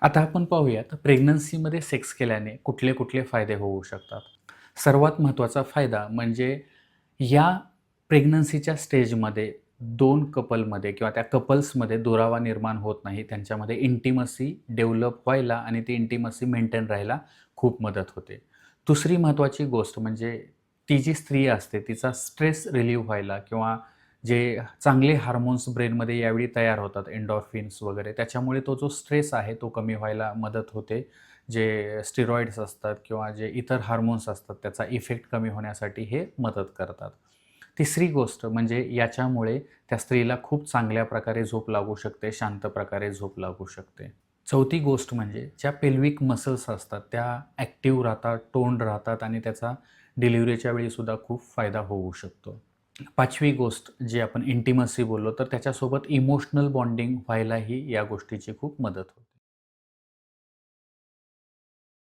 आता आपण पाहूयात प्रेग्नन्सीमध्ये सेक्स केल्याने कुठले कुठले फायदे होऊ शकतात. सर्वात महत्त्वाचा फायदा म्हणजे या प्रेग्नन्सीच्या स्टेजमध्ये 2 कपलमध्ये किंवा त्या कपल्समध्ये दुरावा निर्माण होत नाही. त्यांच्यामध्ये इंटिमसी डेव्हलप व्हायला आणि ती इंटिमसी मेंटेन राहायला खूप मदत होते. दुसरी महत्त्वाची गोष्ट म्हणजे ती जी स्त्री असते तिचा स्ट्रेस रिलीव्ह व्हायला किंवा जे चांगले हार्मोन्स ब्रेनमध्ये यावेळी तयार होतात एंडॉर्फिन्स वगैरे त्याच्यामुळे तो जो स्ट्रेस आहे तो कमी व्हायला मदत होते. जे स्टिरॉइड्स असतात किंवा जे इतर हार्मोन्स असतात त्याचा इफेक्ट कमी होण्यासाठी हे मदत करतात. तिसरी गोष्ट म्हणजे याच्यामुळे त्या स्त्रीला खूप चांगल्या प्रकारे झोप लागू शकते, शांत प्रकारे झोप लागू शकते. चौथी गोष्ट म्हणजे ज्या पेल्विक मसल्स असतात त्या ॲक्टिव्ह राहतात, टोन्ड राहतात आणि त्याचा डिलिव्हरीच्या वेळीसुद्धा खूप फायदा होऊ शकतो. पाचवी गोष्ट जी आपण इंटिमसी बोललो, तर त्याच्यासोबत इमोशनल बॉन्डिंग व्हायलाही या गोष्टीची खूप मदत होते.